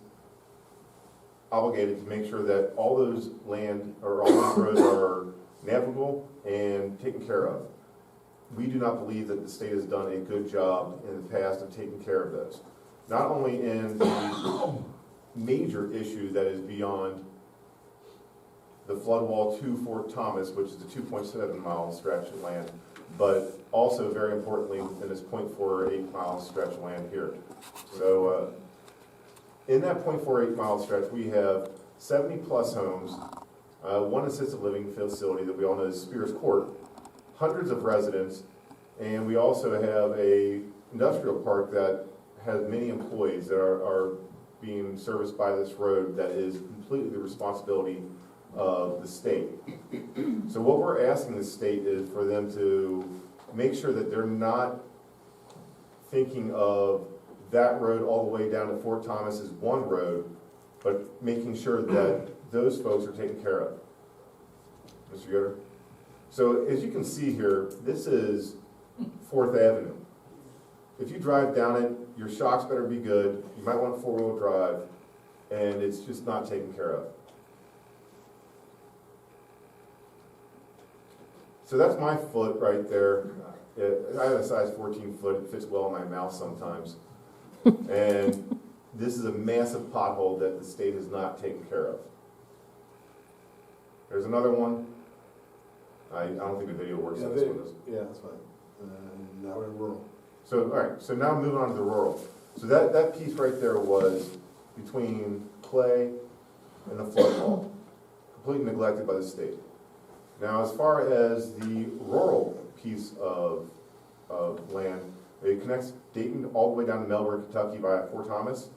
obligated to make sure that all those land, or all those roads are navigable and taken care of. We do not believe that the state has done a good job in the past of taking care of those. Not only in the major issue that is beyond the flood wall to Fort Thomas, which is the 2.7 mile stretch of land, but also very importantly in this 0.48 mile stretch of land here. So in that 0.48 mile stretch, we have 70 plus homes, one assisted living facility that we all know is Spears Court, hundreds of residents, and we also have a industrial park that has many employees that are being serviced by this road that is completely the responsibility of the state. So what we're asking the state is for them to make sure that they're not thinking of that road all the way down to Fort Thomas as one road, but making sure that those folks are taken care of. Mr. Yoder? So as you can see here, this is 4th Avenue. If you drive down it, your shocks better be good. You might want 4-wheel drive, and it's just not taken care of. So that's my foot right there. I have a size 14 foot. It fits well in my mouth sometimes. And this is a massive pothole that the state has not taken care of. There's another one. I don't think the video works on this one. Yeah, that's fine. Now we're in rural. So, all right, so now moving on to the rural. So that piece right there was between Clay and the flood wall, completely neglected by the state. Now, as far as the rural piece of land, it connects Dayton all the way down to Melbourne, Kentucky via Fort Thomas.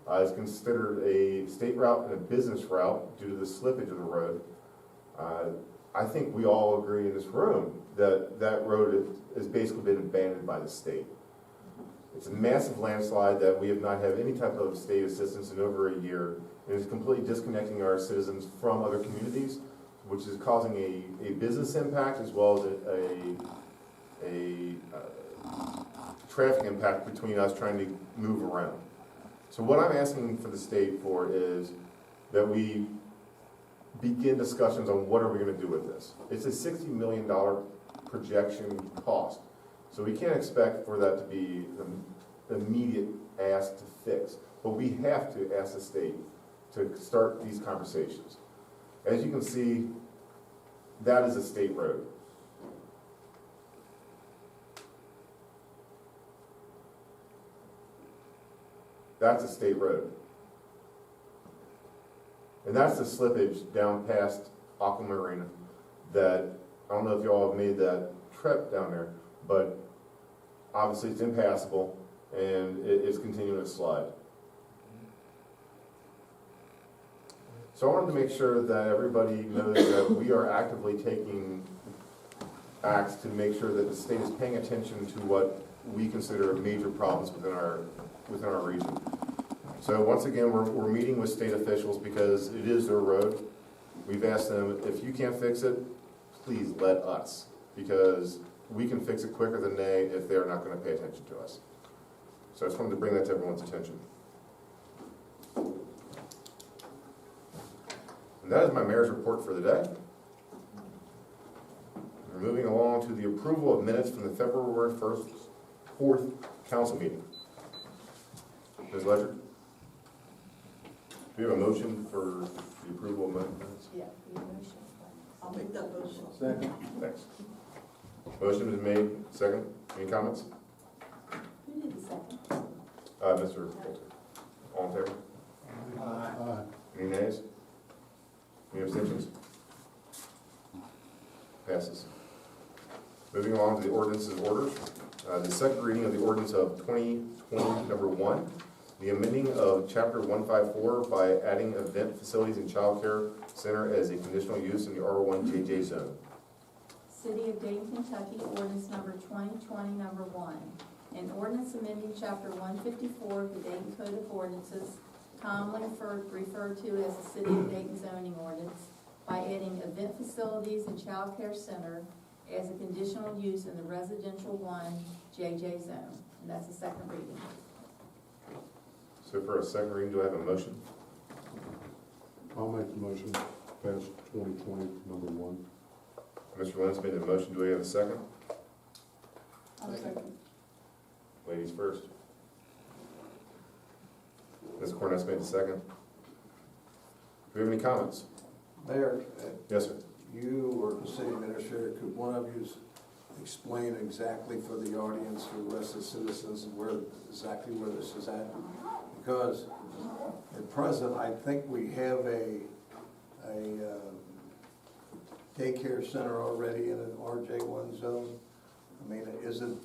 It's considered a state route and a business route due to the slippage of the road. I think we all agree in this room that that road has basically been abandoned by the state. It's a massive landslide that we have not had any type of state assistance in over a year, and it's completely disconnecting our citizens from other communities, which is causing a business impact as well as a traffic impact between us trying to move around. So what I'm asking for the state for is that we begin discussions on what are we going to do with this. It's a $60 million projection cost. So we can't expect for that to be the immediate ask to fix, but we have to ask the state to start these conversations. As you can see, that is a state road. That's a state road. And that's the slippage down past Aquamarina that, I don't know if you all have made that trip down there, but obviously it's impassable and it is continuing to slide. So I wanted to make sure that everybody knows that we are actively taking acts to make sure that the state is paying attention to what we consider major problems within our region. So once again, we're meeting with state officials because it is their road. We've asked them, if you can't fix it, please let us, because we can fix it quicker than they if they're not going to pay attention to us. So I just wanted to bring that to everyone's attention. And that is my mayor's report for the day. We're moving along to the approval of minutes from the February 4th council meeting. Ms. Ledger? Do you have a motion for the approval of minutes? Yeah, the motion. I'll make that motion. Second. Thanks. Motion is made. Second. Any comments? Who did the second? Mr. Coulter. All in favor? Aye. Any nays? Any abstentions? Passes. Moving along to the ordinances and orders. The second reading of the ordinance of 2020, number 1. The amending of Chapter 154 by adding event facilities and child care center as a conditional use in the R1 JJ zone. City of Dayton, Kentucky, ordinance number 2020, number 1. An ordinance amending chapter 154 of the Dayton Code of Ordinances, commonly referred to as the City of Dayton zoning ordinance, by adding event facilities and child care center as a conditional use in the residential 1 JJ zone. And that's the second reading. So for a second reading, do I have a motion? I'll make the motion, pass 2020, number 1. Mr. Lentz made the motion, do we have a second? I'll second. Ladies first. Ms. Cornett made the second. Do we have any comments? Mayor, Yes, sir. you or the city administrator, could one of you explain exactly for the audience, for the rest of the citizens, exactly where this is at? Because at present, I think we have a daycare center already in an RJ1 zone. I mean, isn't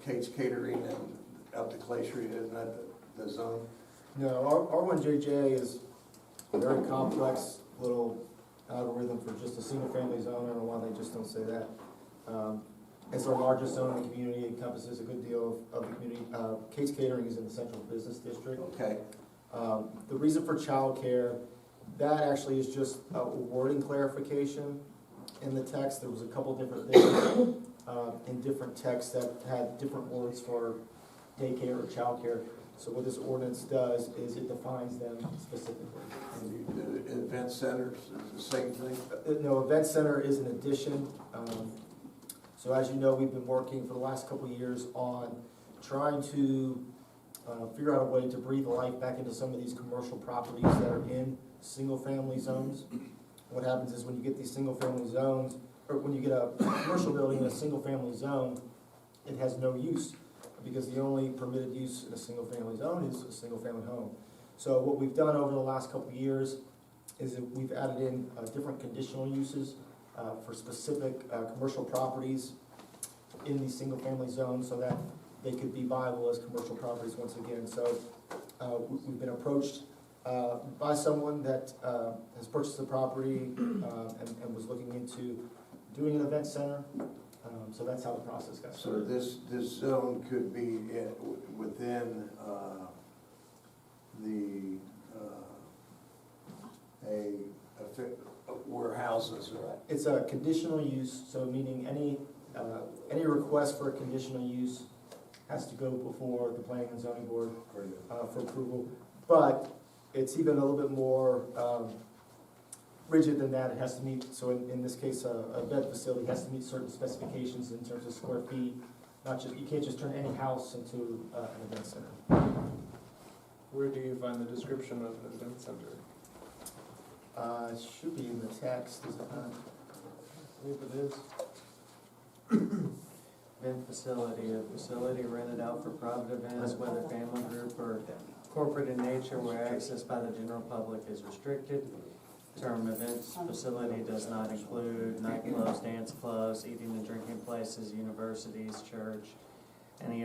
Kate's Catering and up to Clay Street, isn't that the zone? No, R1JJ is a very complex little algorithm for just a single-family zone. I don't know why they just don't say that. It's our largest zone in the community, encompasses a good deal of the community. Kate's Catering is in the central business district. Okay. The reason for childcare, that actually is just a wording clarification in the text. There was a couple different things in different texts that had different words for daycare or childcare. So what this ordinance does is it defines them specifically. And the event centers is the same thing? No, event center is an addition. So as you know, we've been working for the last couple of years on trying to figure out a way to breathe life back into some of these commercial properties that are in single-family zones. What happens is when you get these single-family zones, or when you get a commercial building in a single-family zone, it has no use, because the only permitted use in a single-family zone is a single-family home. So what we've done over the last couple of years is that we've added in different conditional uses for specific commercial properties in these single-family zones so that they could be viable as commercial properties once again. So we've been approached by someone that has purchased the property and was looking into doing an event center. So that's how the process got started. So this zone could be within warehouses, right? It's a conditional use, so meaning any request for a conditional use has to go before the planning and zoning board for approval. But it's even a little bit more rigid than that. It has to meet, so in this case, a bed facility has to meet certain specifications in terms of square feet. Not just, you can't just turn any house into an event center. Where do you find the description of an event center? It should be in the text, is it not? I believe it is. Event facility, a facility rented out for private events, whether family group or corporate in nature, where access by the general public is restricted. Term events facility does not include nightclubs, dance clubs, eating and drinking places, universities, church, any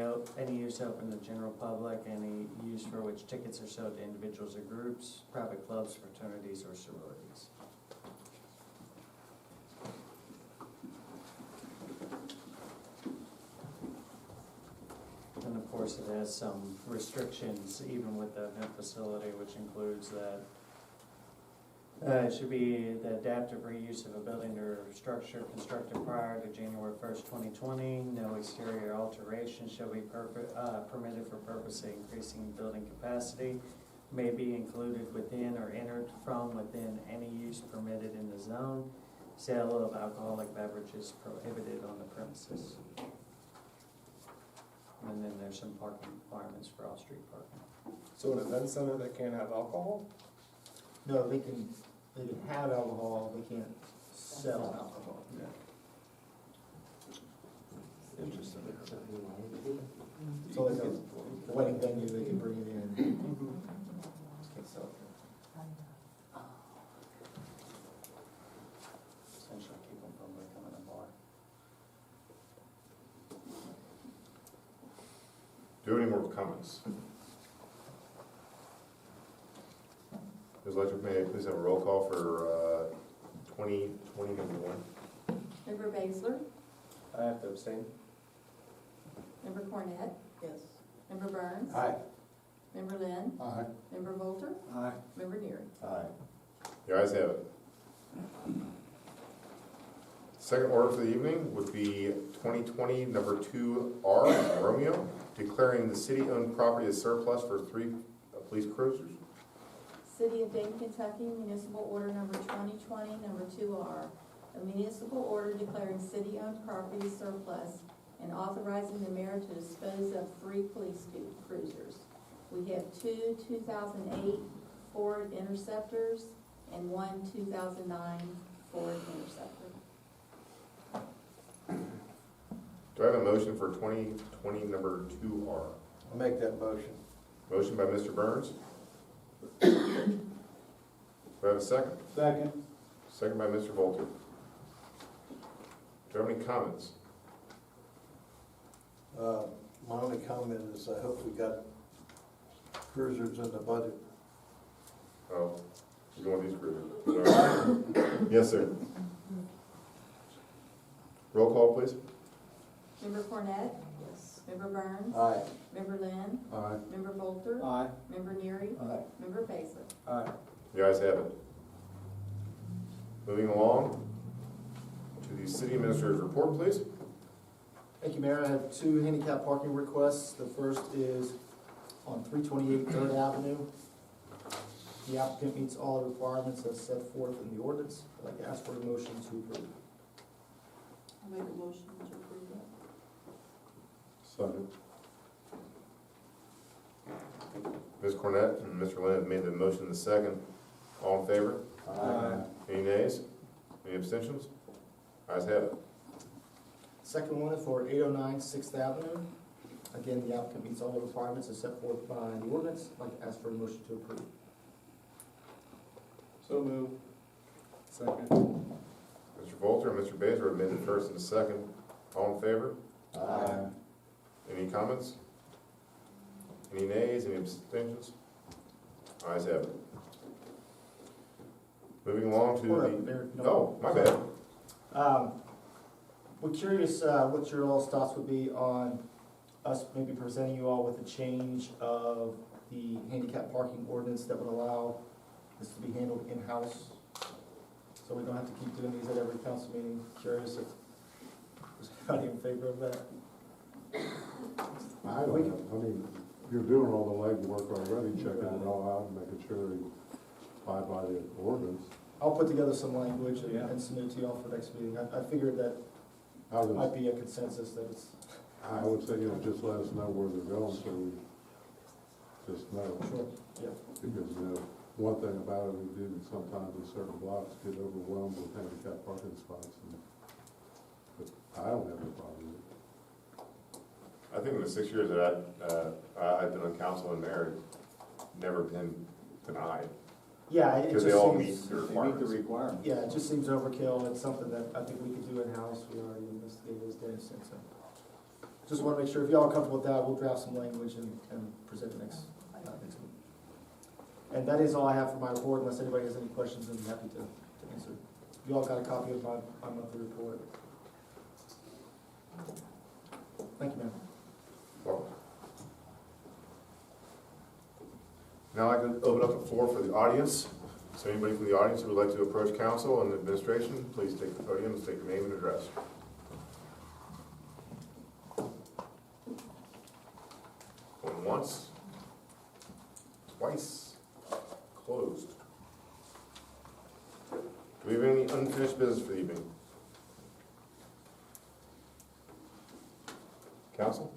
use open to general public, any use for which tickets are sold to individuals or groups, private clubs, fraternities, or sororities. And of course, it has some restrictions, even with the event facility, which includes that it should be the adaptive reuse of a building or structure constructed prior to January 1st, 2020. No exterior alteration shall be permitted for purpose of increasing building capacity. May be included within or entered from within any use permitted in the zone. Sale of alcoholic beverages prohibited on the premises. And then there's some parking requirements for off-street parking. So an event center that can't have alcohol? No, they can have alcohol, they can't sell alcohol. Interesting. So like a wedding venue, they can bring it in. Just can't sell it. Essentially keep them from becoming a bar. Do you have any more comments? Ms. Ledger, may I please have a roll call for 2020 number 1? Member Baszler? I have to abstain. Member Cornett? Yes. Member Burns? Aye. Member Lynn? Aye. Member Volter? Aye. Member Neary? Aye. The ayes have it. Second order for the evening would be 2020 number 2R, Romeo, declaring the city-owned property as surplus for 3 police cruisers. City of Dayton, Kentucky, municipal order number 2020, number 2R. A municipal order declaring city-owned property as surplus and authorizing the mayor to dispose of 3 police cruisers. We have 2 2008 Ford Interceptors and 1 2009 Ford Interceptor. Do I have a motion for 2020 number 2R? I'll make that motion. Motion by Mr. Burns. Do I have a second? Second. Second by Mr. Volter. Do you have any comments? My only comment is I hope we got cruisers in the budget. Oh, you want these cruisers? Yes, sir. Roll call, please. Member Cornett? Yes. Member Burns? Aye. Member Lynn? Aye. Member Volter? Aye. Member Neary? Aye. Member Pacer? Aye. The ayes have it. Moving along to the city administrator's report, please. Thank you, Mayor. I have 2 handicap parking requests. The first is on 328 3rd Avenue. The applicant meets all the requirements as set forth in the ordinance. I'd like to ask for a motion to approve. I'll make a motion to approve that. Second. Ms. Cornett and Mr. Lynn have made the motion in the second. All in favor? Aye. Any nays? Any abstentions? Ayes have it. Second one is for 809 6th Avenue. Again, the applicant meets all the requirements as set forth by the ordinance. I'd like to ask for a motion to approve. So moved. Second. Mr. Volter and Mr. Baser have made the first and the second. All in favor? Aye. Any comments? Any nays? Any abstentions? Ayes have it. Moving along to Hold up, the... Mayor, no. Oh, my bad. We're curious what your all's thoughts would be on us maybe presenting you all with a change of the handicap parking ordinance that would allow this to be handled in-house, so we don't have to keep doing these at every council meeting. Curious if there's anybody in favor of that. I don't know. I mean, you're doing all the legwork already, checking it all out and making sure they abide by the ordinance. I'll put together some language and submit it to y'all for next meeting. I figured that might be a consensus that it's. I would say, just let us know where they're going, so we just know. Sure, yeah. Because, one thing about it, we do sometimes in certain blocks get overwhelmed with handicap parking spots. But I don't have a problem with it. I think in the 6 years that I've been on council and mayor, never been denied. Yeah, it Because just they all seems. meet the requirements. requirements. Yeah, it just seems overkill. It's something that I think we could do in-house. We already investigated, as Dennis said, so. Just want to make sure, if y'all are comfortable with that, we'll draft some language and present it next week. And that is all I have for my report, unless anybody has any questions, I'm happy to answer. You all got a copy of my monthly report. Thank you, ma'am. Well, now I can open up the floor for the audience. So anybody from the audience who would like to approach council and administration, please take the podium and state your name and address. Going once, twice, closed. Do we have any unfinished business for the evening? Council?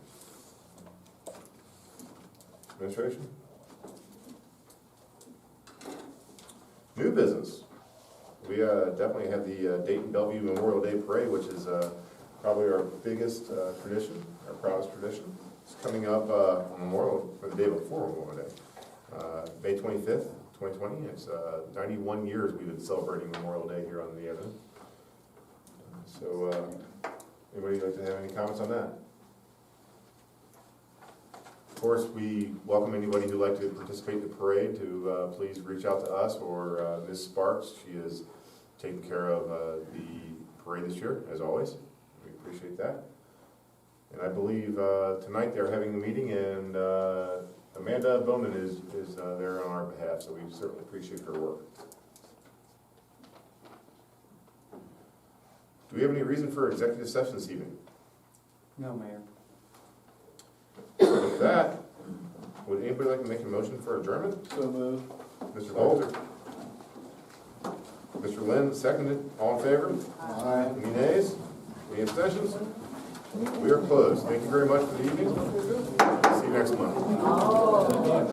Administration? New business. We definitely have the Dayton Bellevue Memorial Day Parade, which is probably our biggest tradition, our proudest tradition. It's coming up on Memorial, or the day before Memorial Day, May 25th, 2020. It's 91 years we've been celebrating Memorial Day here on the Avenue. So, anybody like to have any comments on that? Of course, we welcome anybody who'd like to participate in the parade to please reach out to us or Ms. Sparks. She is taking care of the parade this year, as always. We appreciate that. And I believe tonight they're having a meeting, and Amanda Bowman is there on our behalf, so we certainly appreciate her work. Do we have any reason for executive session this evening? No, Mayor. With that, would anybody like to make a motion for adjournment? So moved. Mr. Bolter? Mr. Lynn, seconded. All in favor? Aye. Any nays? Any abstentions? We are closed. Thank you very much for the evening. See you next month.